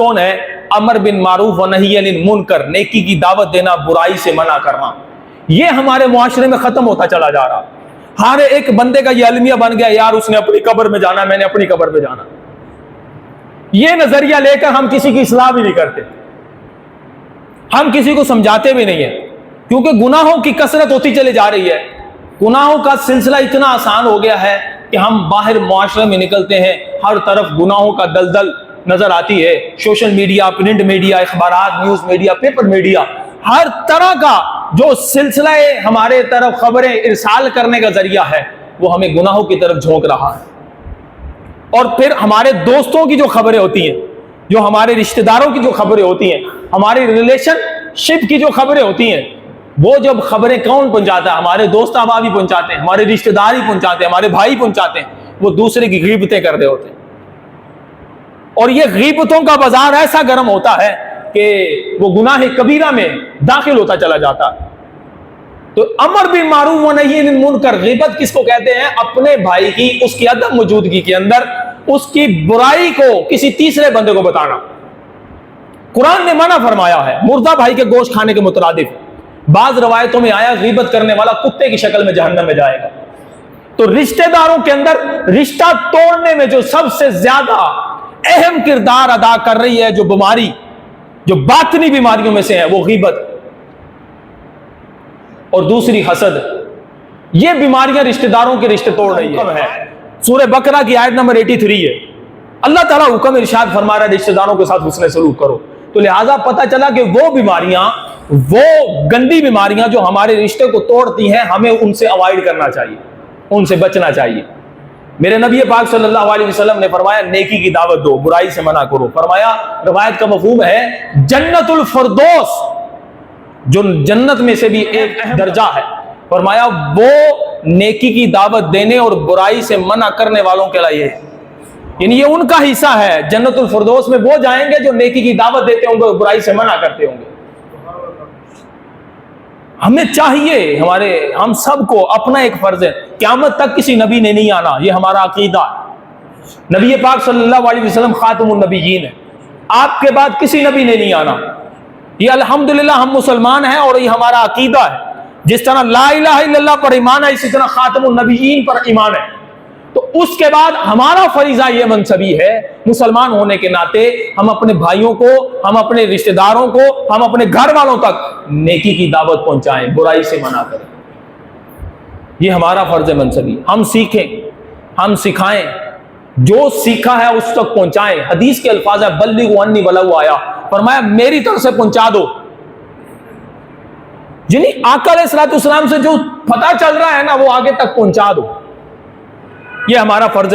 کون ہے؟ امر بن معروف و نہی عن منکر، نیکی کی دعوت دینا، برائی سے منع کرنا. یہ ہمارے معاشرے میں ختم ہوتا چلا جا رہا. ہر ایک بندے کا یہ المیہ بن گیا، یار اس نے اپنی قبر میں جانا، میں نے اپنی قبر میں جانا. یہ نظریہ لے کر ہم کسی کی اصلاح بھی نہیں کرتے، ہم کسی کو سمجھاتے بھی نہیں ہیں، کیونکہ گناہوں کی کثرت ہوتی چلی جا رہی ہے. گناہوں کا سلسلہ اتنا آسان ہو گیا ہے کہ ہم باہر معاشرے میں نکلتے ہیں، ہر طرف گناہوں کا دلدل نظر آتی ہے. سوشل میڈیا، پرنٹ میڈیا، اخبارات، نیوز میڈیا، پیپر میڈیا، ہر طرح کا جو سلسلہ ہمارے طرف خبریں ارسال کرنے کا ذریعہ ہے وہ ہمیں گناہوں کی طرف جھونک رہا ہے. اور پھر ہمارے دوستوں کی جو خبریں ہوتی ہیں، جو ہمارے رشتہ داروں کی جو خبریں ہوتی ہیں، ہماری ریلیشن شپ کی جو خبریں ہوتی ہیں، وہ جب خبریں کون پہنچاتا ہے؟ ہمارے دوست احباب ہی پہنچاتے ہیں، ہمارے رشتہ دار ہی پہنچاتے ہیں، ہمارے بھائی پہنچاتے ہیں. وہ دوسرے کی غیبتیں کر رہے ہوتے ہیں، اور یہ غیبتوں کا بازار ایسا گرم ہوتا ہے کہ وہ گناہ کبیرہ میں داخل ہوتا چلا جاتا ہے. تو امر بالمعروف و نہی عن المنکر، غیبت کس کو کہتے ہیں؟ اپنے بھائی کی، اس کی عدم موجودگی کے اندر اس کی برائی کو کسی تیسرے بندے کو بتانا. قرآن نے منع فرمایا ہے مردہ بھائی کے گوشت کھانے کے مترادف. بعض روایتوں میں آیا غیبت کرنے والا کتے کی شکل میں جہنم میں جائے گا. تو رشتہ داروں کے اندر رشتہ توڑنے میں جو سب سے زیادہ اہم کردار ادا کر رہی ہے جو بیماری، جو باطنی بیماریوں میں سے ہے، وہ غیبت اور دوسری حسد. یہ بیماریاں رشتہ داروں کے رشتے توڑ رہی ہے. سورہ بقرہ کی آیت نمبر 83 ہے. اللہ تعالیٰ حکم ارشاد فرما رہا ہے رشتہ داروں کے ساتھ حسن سلوک کرو. تو لہٰذا پتہ چلا کہ وہ بیماریاں، وہ گندی بیماریاں جو ہمارے رشتے کو توڑتی ہیں، ہمیں ان سے اوائڈ کرنا چاہیے، ان سے بچنا چاہیے. میرے نبی پاک صلی اللہ علیہ وسلم نے فرمایا نیکی کی دعوت دو، برائی سے منع کرو. فرمایا، روایت کا مفہوم ہے جنت الفردوس، جو جنت میں سے بھی ایک درجہ ہے. فرمایا وہ نیکی کی دعوت دینے اور برائی سے منع کرنے والوں کے لیے، یعنی یہ ان کا حصہ ہے. جنت الفردوس میں وہ جائیں گے جو نیکی کی دعوت دیتے ہوں گے اور برائی سے منع کرتے ہوں گے. ہمیں چاہیے، ہم سب کو اپنا ایک فرض ہے، قیامت تک کسی نبی نے نہیں آنا، یہ ہمارا عقیدہ ہے. نبی پاک صلی اللہ علیہ وسلم خاتم النبیین ہے، آپ کے بعد کسی نبی نے نہیں آنا. یہ الحمدللہ ہم مسلمان ہیں اور یہ ہمارا عقیدہ ہے. جس طرح لا الہ الا اللہ پر ایمان ہے، اسی طرح خاتم النبیین پر ایمان ہے. تو اس کے بعد ہمارا فریضہ یہ منصبی ہے، مسلمان ہونے کے ناطے ہم اپنے بھائیوں کو، ہم اپنے رشتہ داروں کو، ہم اپنے گھر والوں تک نیکی کی دعوت پہنچائیں، برائی سے منع کریں. یہ ہمارا فرض منصبی. ہم سیکھیں، ہم سکھائیں، جو سیکھا ہے اس تک پہنچائیں. حدیث کے الفاظ ہے بلغوا عنی ولو آیا. فرمایا میری طرف سے پہنچا دو. یعنی آقا علیہ الصلوۃ والسلام سے جو پتہ چل رہا ہے نا، وہ آگے تک پہنچا دو. یہ ہمارا فرض